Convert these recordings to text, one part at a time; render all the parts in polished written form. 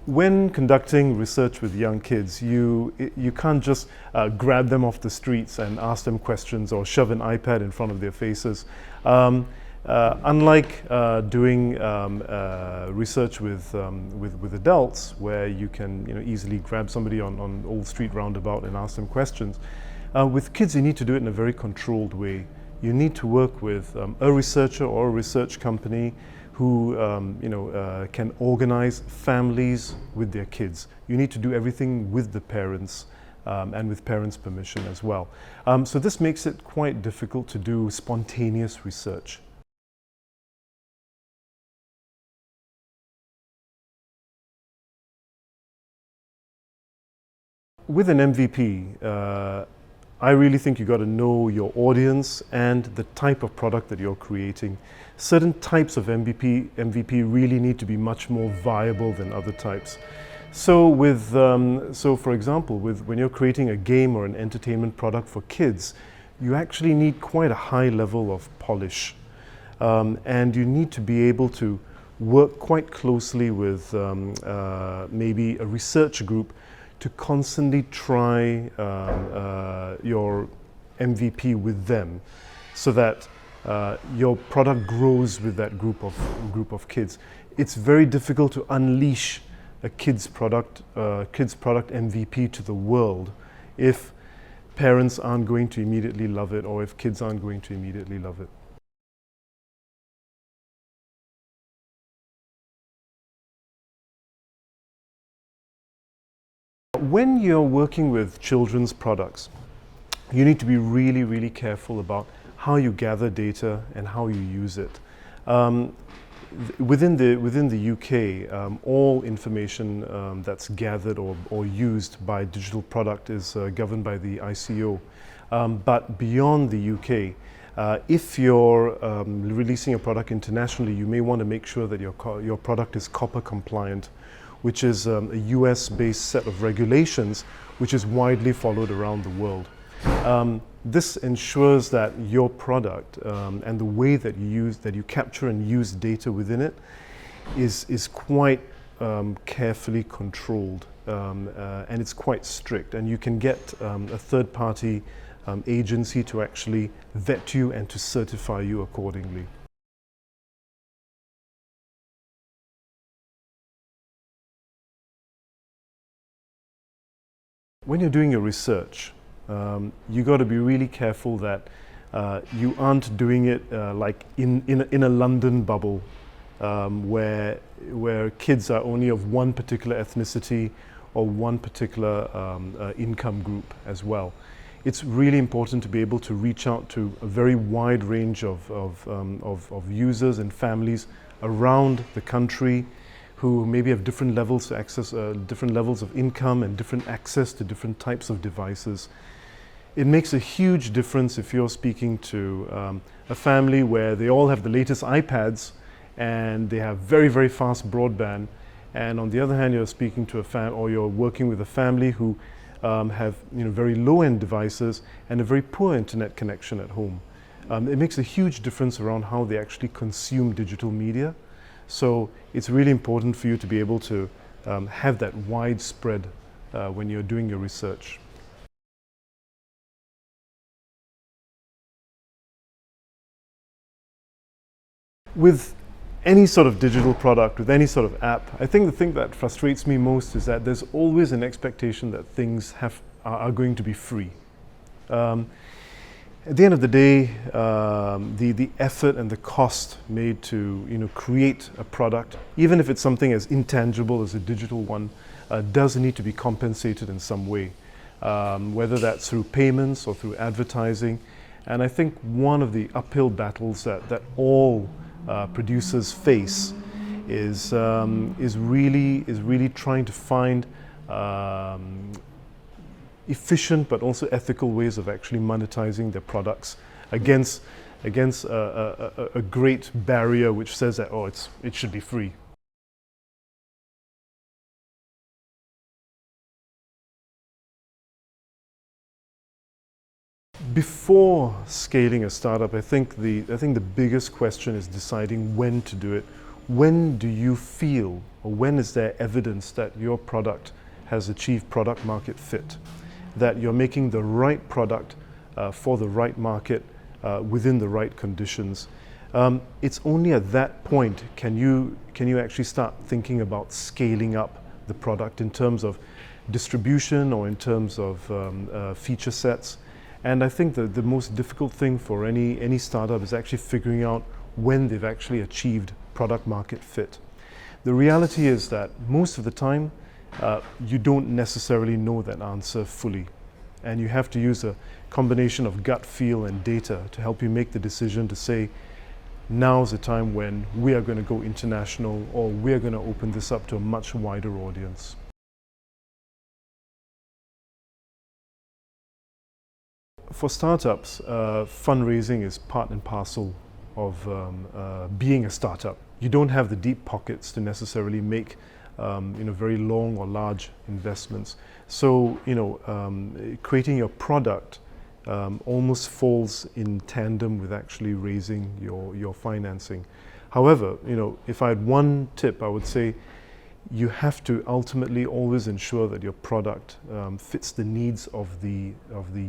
When conducting research with young kids, you can't just grab them off the streets and ask them questions or shove an iPad in front of their faces. Unlike doing research with adults, where you can easily grab somebody on Old Street roundabout and ask them questions, with kids you need to do it in a very controlled way. You need to work with a researcher or a research company who can organize families with their kids. You need to do everything with the parents and with parents' permission as well. So this makes it quite difficult to do spontaneous research. With an MVP, I really think you got to know your audience and the type of product that you're creating. Certain types of MVP really need to be much more viable than other types. So for example, when you're creating a game or an entertainment product for kids, you actually need quite a high level of polish. And you need to be able to work quite closely with maybe a research group to constantly try your MVP with them, so that your product grows with that group of kids. It's very difficult to unleash a kid's product MVP to the world if parents aren't going to immediately love it, or if kids aren't going to immediately love it. When you're working with children's products, you need to be really, really careful about how you gather data and how you use it. Within the UK, all information that's gathered or used by digital product is governed by the ICO. But beyond the UK, if you're releasing a product internationally, you may want to make sure that your product is COPPA compliant, which is a US-based set of regulations which is widely followed around the world. This ensures that your product and the way that you capture and use data within it is quite carefully controlled, and it's quite strict, and you can get a third-party agency to actually vet you and to certify you accordingly. When you're doing your research, you got to be really careful that you aren't doing it like in a London bubble, where kids are only of one particular ethnicity or one particular income group as well. It's really important to be able to reach out to a very wide range of users and families around the country, who maybe have different levels to access, different levels of income and different access to different types of devices. It makes a huge difference if you're speaking to a family where they all have the latest iPads and they have very, very fast broadband, and on the other hand, you're speaking to or you're working with a family who have very low-end devices and a very poor internet connection at home. It makes a huge difference around how they actually consume digital media. So it's really important for you to be able to have that widespread when you're doing your research. With any sort of digital product, with any sort of app, I think the thing that frustrates me most is that there's always an expectation that things are going to be free. At the end of the day, the effort and the cost made to create a product, even if it's something as intangible as a digital one, does need to be compensated in some way, whether that's through payments or through advertising. And I think one of the uphill battles that all producers face is really trying to find efficient but also ethical ways of actually monetizing their products against a great barrier which says that it should be free. Before scaling a startup, I think the biggest question is deciding when to do it, when do you feel, or when is there evidence that your product has achieved product market fit, that you're making the right product for the right market within the right conditions? It's only at that point can you actually start thinking about scaling up the product in terms of distribution or in terms of feature sets. And I think that the most difficult thing for any startup is actually figuring out when they've actually achieved product market fit. The reality is that most of the time you don't necessarily know that answer fully, and you have to use a combination of gut feel and data to help you make the decision to say, now's the time when we are going to go international, or we are going to open this up to a much wider audience. For startups, fundraising is part and parcel of being a startup. You don't have the deep pockets to necessarily make very long or large investments. So creating your product almost falls in tandem with actually raising your financing. However, if I had one tip, I would say you have to ultimately always ensure that your product fits the needs of the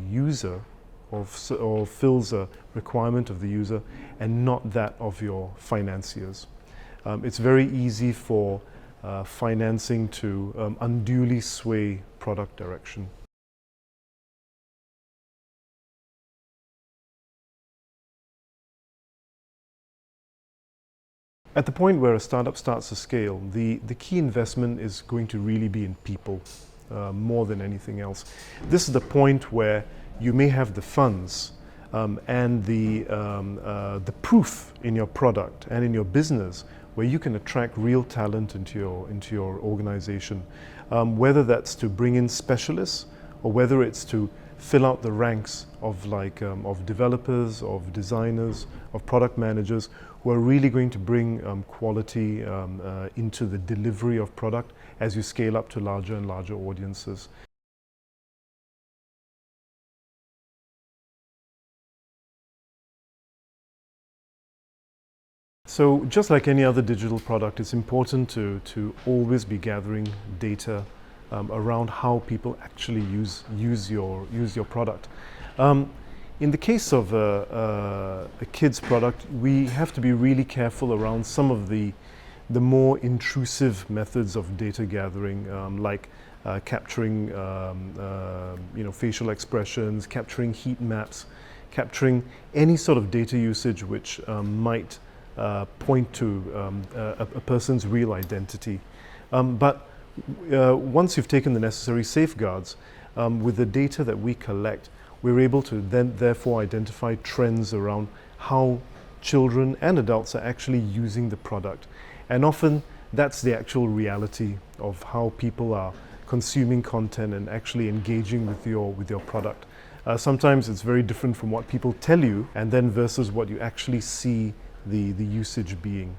user, or fills a requirement of the user, and not that of your financiers. It's very easy for financing to unduly sway product direction. At the point where a startup starts to scale, the key investment is going to really be in people more than anything else. This is the point where you may have the funds and the proof in your product and in your business where you can attract real talent into your organization, whether that's to bring in specialists or whether it's to fill out the ranks of developers, of designers, of product managers who are really going to bring quality into the delivery of product as you scale up to larger and larger audiences. So just like any other digital product, it's important to always be gathering data around how people actually use your product. In the case of a kid's product, we have to be really careful around some of the more intrusive methods of data gathering, like capturing facial expressions, capturing heat maps, capturing any sort of data usage which might point to a person's real identity. But once you've taken the necessary safeguards, with the data that we collect, we're able to then therefore identify trends around how children and adults are actually using the product. And often that's the actual reality of how people are consuming content and actually engaging with your product. Sometimes it's very different from what people tell you, and then versus what you actually see the usage being.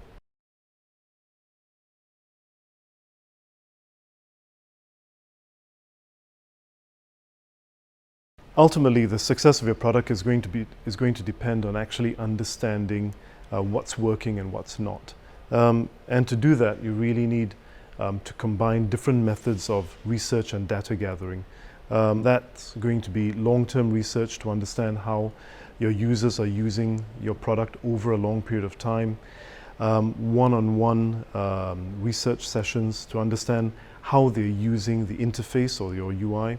Ultimately, the success of your product is going to depend on actually understanding what's working and what's not. And to do that, you really need to combine different methods of research and data gathering. That's going to be long-term research to understand how your users are using your product over a long period of time. One-on-one research sessions to understand how they're using the interface or your UI.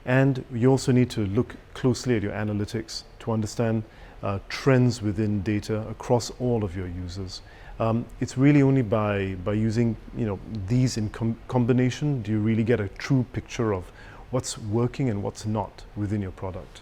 And you also need to look closely at your analytics to understand trends within data across all of your users. It's really only by using these in combination do you really get a true picture of what's working and what's not within your product.